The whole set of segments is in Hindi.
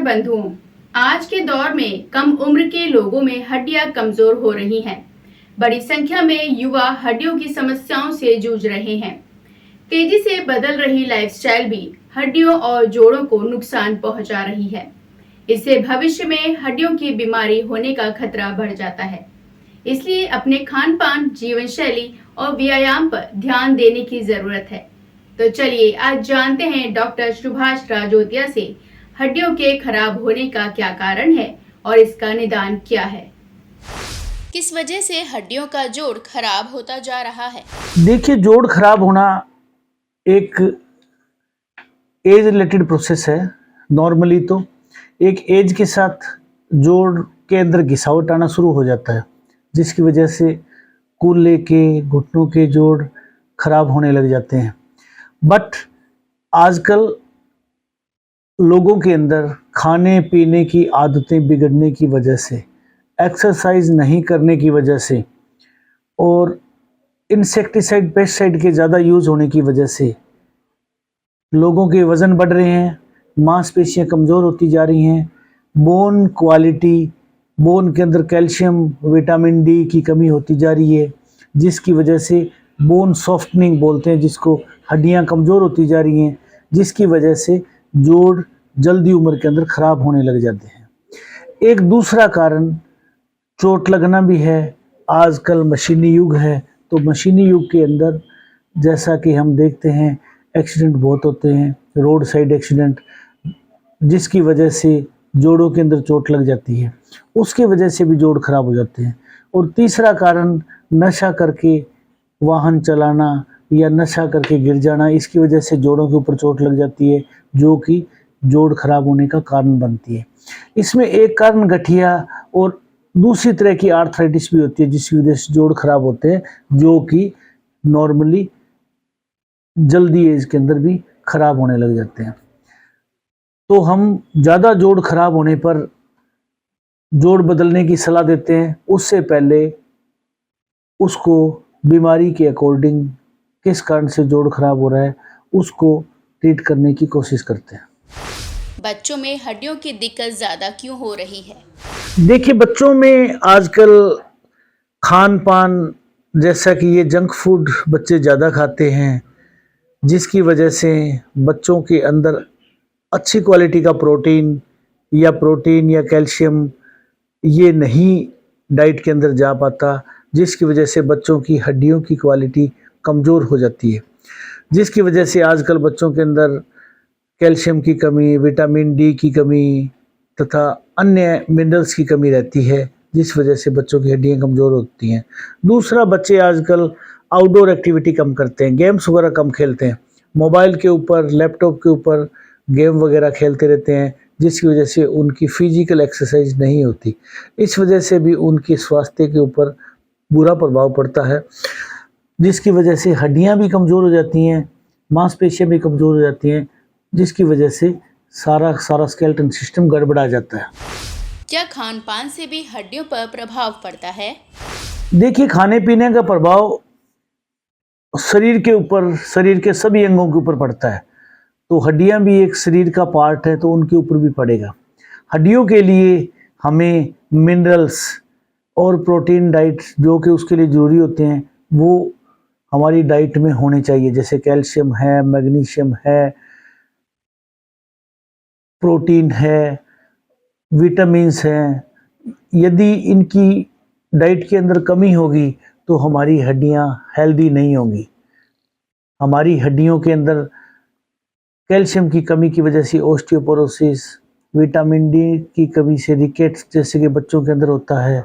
बंधुओं, आज के दौर में कम उम्र के लोगों में हड्डियां कमजोर हो रही हैं। बड़ी संख्या में युवा हड्डियों की समस्याओं से जूझ रहे हैं। तेजी से बदल रही लाइफस्टाइल भी हड्डियों और जोड़ों को नुकसान पहुंचा रही है। इससे भविष्य में हड्डियों की बीमारी होने का खतरा बढ़ जाता है। इसलिए अपने खान पान, जीवन शैली और व्यायाम पर ध्यान देने की जरूरत है। तो चलिए आज जानते हैं डॉक्टर सुभाष राजोतिया से हड्डियों के खराब होने का क्या कारण है और इसका निदान क्या है। किस वजह से हड्डियों का जोड़ खराब होता जा रहा है? देखिए, जोड़ खराब होना एक एज रिलेटेड प्रोसेस है। नॉर्मली तो एक एज के साथ जोड़ के अंदर घिसावट आना शुरू हो जाता है, जिसकी वजह से कूल्हे के, घुटनों के जोड़ खराब होने लग जाते हैं। बट आजकल लोगों के अंदर खाने पीने की आदतें बिगड़ने की वजह से, एक्सरसाइज नहीं करने की वजह से और इंसेक्टिसाइड, पेस्टिसाइड के ज़्यादा यूज़ होने की वजह से लोगों के वज़न बढ़ रहे हैं, मांसपेशियां कमज़ोर होती जा रही हैं, बोन क्वालिटी, बोन के अंदर कैल्शियम, विटामिन डी की कमी होती जा रही है, जिसकी वजह से बोन सॉफ्टनिंग बोलते हैं जिसको, हड्डियां कमज़ोर होती जा रही हैं, जिसकी वजह से जोड़ जल्दी उम्र के अंदर ख़राब होने लग जाते हैं। एक दूसरा कारण चोट लगना भी है। आजकल मशीनी युग है, तो मशीनी युग के अंदर जैसा कि हम देखते हैं एक्सीडेंट बहुत होते हैं, रोड साइड एक्सीडेंट, जिसकी वजह से जोड़ों के अंदर चोट लग जाती है, उसकी वजह से भी जोड़ खराब हो जाते हैं। और तीसरा कारण नशा करके वाहन चलाना या नशा करके गिर जाना, इसकी वजह से जोड़ों के ऊपर चोट लग जाती है, जो कि जोड़ खराब होने का कारण बनती है। इसमें एक कारण गठिया और दूसरी तरह की आर्थराइटिस भी होती है, जिसकी वजह से जोड़ खराब होते हैं, जो कि नॉर्मली जल्दी एज के अंदर भी खराब होने लग जाते हैं। तो हम ज़्यादा जोड़ खराब होने पर जोड़ बदलने की सलाह देते हैं। उससे पहले उसको बीमारी के अकॉर्डिंग किस कारण से जोड़ खराब हो रहा है उसको ट्रीट करने की कोशिश करते हैं। बच्चों में हड्डियों की दिक्कत ज़्यादा क्यों हो रही है? देखिए, बच्चों में आजकल खान पान, जैसा कि ये जंक फूड बच्चे ज़्यादा खाते हैं, जिसकी वजह से बच्चों के अंदर अच्छी क्वालिटी का प्रोटीन या कैल्शियम ये नहीं डाइट के अंदर जा पाता, जिसकी वजह से बच्चों की हड्डियों की क्वालिटी कमज़ोर हो जाती है, जिसकी वजह से आजकल बच्चों के अंदर कैल्शियम की कमी, विटामिन डी की कमी तथा अन्य मिनरल्स की कमी रहती है, जिस वजह से बच्चों की हड्डियां कमज़ोर होती हैं। दूसरा, बच्चे आजकल आउटडोर एक्टिविटी कम करते हैं, गेम्स वगैरह कम खेलते हैं, मोबाइल के ऊपर, लैपटॉप के ऊपर गेम वगैरह खेलते रहते हैं, जिसकी वजह से उनकी फ़िज़िकल एक्सरसाइज नहीं होती। इस वजह से भी उनके स्वास्थ्य के ऊपर बुरा प्रभाव पड़ता है, जिसकी वजह से हड्डियां भी कमज़ोर हो जाती हैं, मांसपेशियां भी कमज़ोर हो जाती हैं, जिसकी वजह से सारा स्केलेटन सिस्टम गड़बड़ा जाता है। क्या खान पान से भी हड्डियों पर प्रभाव पड़ता है? देखिए, खाने पीने का प्रभाव शरीर के ऊपर, शरीर के सभी अंगों के ऊपर पड़ता है, तो हड्डियां भी एक शरीर का पार्ट है, तो उनके ऊपर भी पड़ेगा। हड्डियों के लिए हमें मिनरल्स और प्रोटीन डाइट जो कि उसके लिए ज़रूरी होते हैं, वो हमारी डाइट में होने चाहिए, जैसे कैल्शियम है, मैग्नीशियम है, प्रोटीन है, विटामिन्स हैं। यदि इनकी डाइट के अंदर कमी होगी तो हमारी हड्डियां हेल्दी नहीं होंगी। हमारी हड्डियों के अंदर कैल्शियम की कमी की वजह से ओस्टियोपोरोसिस, विटामिन डी की कमी से रिकेट्स जैसे कि बच्चों के अंदर होता है,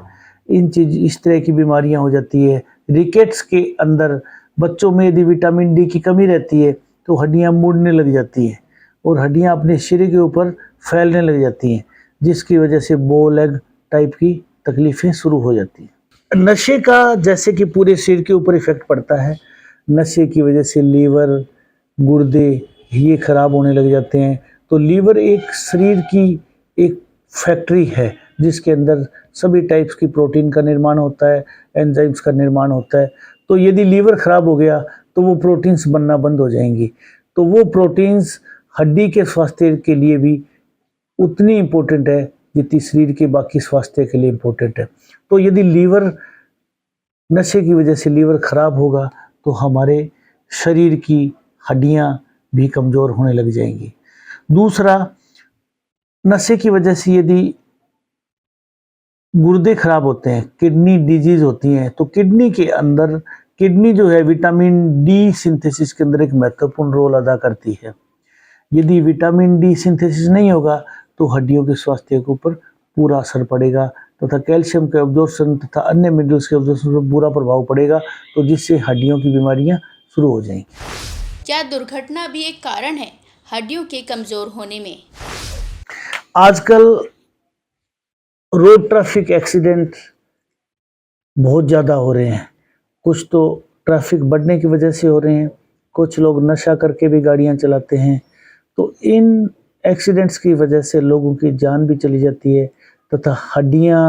इस तरह की बीमारियां हो जाती है। रिकेट्स के अंदर बच्चों में यदि विटामिन डी की कमी रहती है तो हड्डियां मुड़ने लग जाती हैं और हड्डियां अपने शरीर के ऊपर फैलने लग जाती हैं, जिसकी वजह से बो लेग टाइप की तकलीफ़ें शुरू हो जाती हैं। नशे का जैसे कि पूरे शरीर के ऊपर इफ़ेक्ट पड़ता है, नशे की वजह से लीवर, गुर्दे ये खराब होने लग जाते हैं। तो लीवर एक शरीर की एक फैक्ट्री है, जिसके अंदर सभी टाइप्स की प्रोटीन का निर्माण होता है, एंजाइम्स का निर्माण होता है। तो यदि लीवर ख़राब हो गया तो वो प्रोटीन्स बनना बंद हो जाएंगी, तो वो प्रोटीन्स हड्डी के स्वास्थ्य के लिए भी उतनी इम्पोर्टेंट है जितनी शरीर के बाकी स्वास्थ्य के लिए इम्पोर्टेंट है। तो यदि लीवर, नशे की वजह से लीवर खराब होगा तो हमारे शरीर की हड्डियां भी कमज़ोर होने लग जाएंगी। दूसरा, नशे की वजह से यदि गुर्दे खराब होते हैं, किडनी डिजीज होती हैं, तो किडनी के अंदर, किडनी जो है विटामिन डी सिंथेसिस के अंदर एक महत्वपूर्ण रोल अदा करती है। यदि विटामिन डी सिंथेसिस नहीं होगा तो हड्डियों के स्वास्थ्य के ऊपर पूरा असर पड़ेगा तथा कैल्शियम के अब्जॉर्प्शन तथा अन्य मिनरल्स के अब्जॉर्प्शन पर बुरा प्रभाव पड़ेगा, तो जिससे हड्डियों की बीमारियां शुरू हो जाएंगी। क्या दुर्घटना भी एक कारण है हड्डियों के कमजोर होने में? आजकल रोड ट्रैफिक एक्सीडेंट बहुत ज़्यादा हो रहे हैं। कुछ तो ट्रैफिक बढ़ने की वजह से हो रहे हैं, कुछ लोग नशा करके भी गाड़ियां चलाते हैं। तो इन एक्सीडेंट्स की वजह से लोगों की जान भी चली जाती है तथा हड्डियां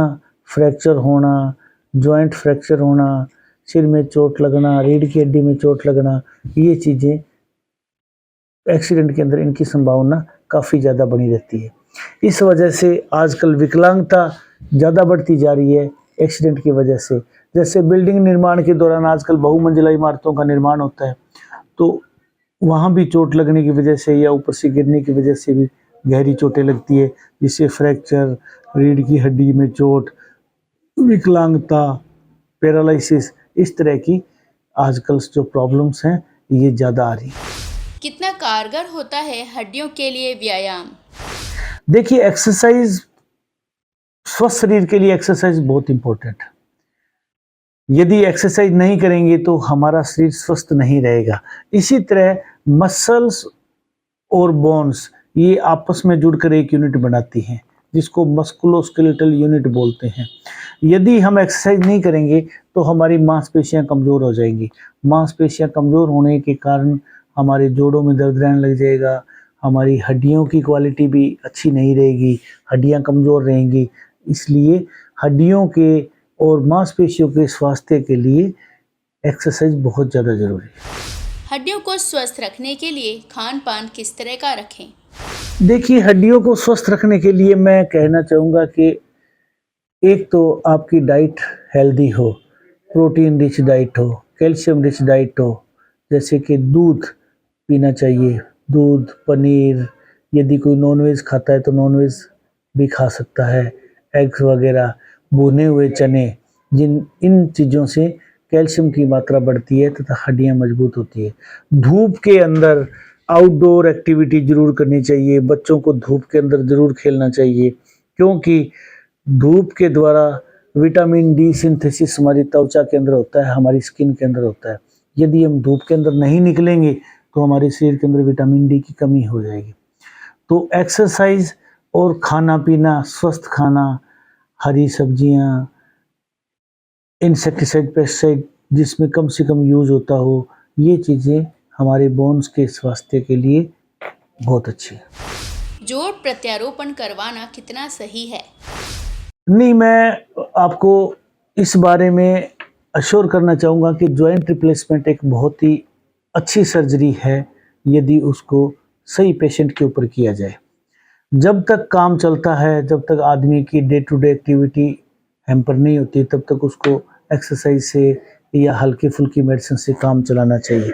फ्रैक्चर होना, जॉइंट फ्रैक्चर होना, सिर में चोट लगना, रीढ़ की हड्डी में चोट लगना, ये चीज़ें एक्सीडेंट के अंदर इनकी संभावना काफ़ी ज़्यादा बनी रहती है। इस वजह से आजकल विकलांगता ज़्यादा बढ़ती जा रही है एक्सीडेंट की वजह से। जैसे बिल्डिंग निर्माण के दौरान आजकल बहुमंजिला इमारतों का निर्माण होता है, तो वहाँ भी चोट लगने की वजह से या ऊपर से गिरने की वजह से भी गहरी चोटें लगती है, जिससे फ्रैक्चर, रीढ़ की हड्डी में चोट, विकलांगता, पैरालिसिस, इस तरह की आजकल जो प्रॉब्लम्स हैं ये ज़्यादा आ रही हैं। कितना कारगर होता है हड्डियों के लिए व्यायाम? देखिए, एक्सरसाइज, स्वस्थ शरीर के लिए एक्सरसाइज बहुत इम्पोर्टेंट है। यदि एक्सरसाइज नहीं करेंगे तो हमारा शरीर स्वस्थ नहीं रहेगा। इसी तरह मसल्स और बोन्स ये आपस में जुड़कर एक यूनिट बनाती हैं, जिसको मस्कुलोस्केलेटल यूनिट बोलते हैं। यदि हम एक्सरसाइज नहीं करेंगे तो हमारी मांसपेशियां कमज़ोर हो जाएंगी। मांसपेशियां कमज़ोर होने के कारण हमारे जोड़ों में दर्द रहने लग जाएगा, हमारी हड्डियों की क्वालिटी भी अच्छी नहीं रहेगी, हड्डियां कमज़ोर रहेंगी। इसलिए हड्डियों के और मांसपेशियों के स्वास्थ्य के लिए एक्सरसाइज बहुत ज़्यादा ज़रूरी है। हड्डियों को स्वस्थ रखने के लिए खान पान किस तरह का रखें? देखिए, हड्डियों को स्वस्थ रखने के लिए मैं कहना चाहूँगा कि एक तो आपकी डाइट हेल्दी हो, प्रोटीन रिच डाइट हो, कैल्शियम रिच डाइट हो, जैसे कि दूध पीना चाहिए, दूध, पनीर, यदि कोई नॉनवेज खाता है तो नॉनवेज भी खा सकता है, एग्स वगैरह, भुने हुए चने, इन चीज़ों से कैल्शियम की मात्रा बढ़ती है तथा हड्डियां मजबूत होती है। धूप के अंदर आउटडोर एक्टिविटी जरूर करनी चाहिए, बच्चों को धूप के अंदर ज़रूर खेलना चाहिए, क्योंकि धूप के द्वारा विटामिन डी सिंथेसिस हमारी त्वचा के अंदर होता है, हमारी स्किन के अंदर होता है। यदि हम धूप के अंदर नहीं निकलेंगे तो हमारे शरीर के अंदर विटामिन डी की कमी हो जाएगी। तो एक्सरसाइज और खाना पीना, स्वस्थ खाना, हरी सब्जियां, इंसेक्टिसाइड, पेस्टिसाइड जिसमें कम से कम यूज़ होता हो, ये चीज़ें हमारे बोन्स के स्वास्थ्य के लिए बहुत अच्छी है। जोड़ प्रत्यारोपण करवाना कितना सही है? नहीं, मैं आपको इस बारे में अश्योर करना चाहूँगा कि जॉइंट रिप्लेसमेंट एक बहुत ही अच्छी सर्जरी है यदि उसको सही पेशेंट के ऊपर किया जाए। जब तक काम चलता है, जब तक आदमी की day to day activity hamper नहीं होती, तब तक उसको एक्सरसाइज से या हल्की फुल्की मेडिसिन से काम चलाना चाहिए।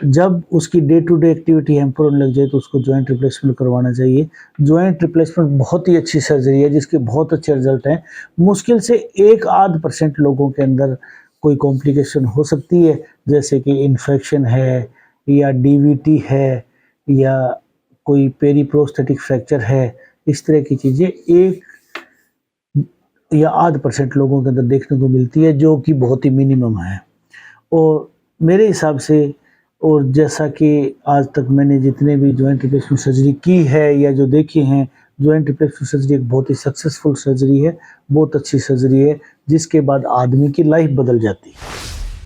जब उसकी day to day activity hamper होने लग जाए तो उसको जॉइंट रिप्लेसमेंट करवाना चाहिए। जॉइंट रिप्लेसमेंट बहुत ही अच्छी सर्जरी है जिसके बहुत अच्छे रिजल्ट हैं। मुश्किल से 1-8% लोगों के अंदर कोई कॉम्प्लिकेशन हो सकती है, जैसे कि इन्फेक्शन है या डीवीटी है या कोई पेरीप्रोस्थेटिक फ्रैक्चर है। इस तरह की चीज़ें 1-8% लोगों के अंदर देखने को मिलती है, जो कि बहुत ही मिनिमम है। और मेरे हिसाब से, और जैसा कि आज तक मैंने जितने भी जॉइंट रिप्लेसमेंट सर्जरी की है या जो देखी हैं, जॉइंट रिप्लेसमेंट सर्जरी एक बहुत ही सक्सेसफुल सर्जरी है, बहुत अच्छी सर्जरी है, जिसके बाद आदमी की लाइफ बदल जाती है।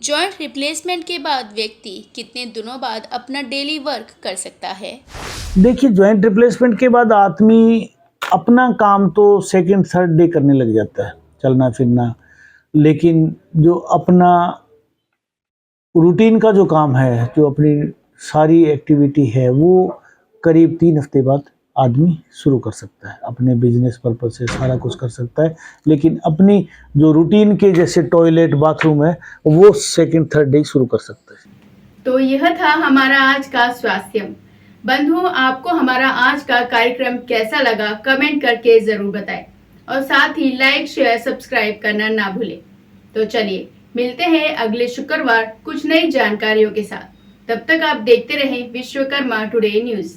जॉइंट रिप्लेसमेंट के बाद व्यक्ति कितने दिनों बाद अपना डेली वर्क कर सकता है? देखिए, जॉइंट रिप्लेसमेंट के बाद आदमी अपना काम तो सेकंड थर्ड डे करने लग जाता है, चलना फिरना, लेकिन जो अपना रूटीन का जो काम है, जो अपनी सारी एक्टिविटी है, वो करीब 3 हफ्ते बाद आदमी शुरू कर सकता है, अपने बिजनेस पर्पज से सारा कुछ कर सकता है, लेकिन अपनी जो रूटीन के जैसे टॉयलेट बाथरूम है वो सेकंड थर्ड डे शुरू कर सकता है। तो यह था हमारा आज का स्वास्थ्य। बंधुओं, आपको हमारा आज का कार्यक्रम कैसा लगा कमेंट करके जरूर बताएं और साथ ही लाइक शेयर सब्सक्राइब करना ना भूलें। तो चलिए मिलते हैं अगले शुक्रवार कुछ नई जानकारियों के साथ। तब तक आप देखते रहें विश्वकर्मा टुडे न्यूज़।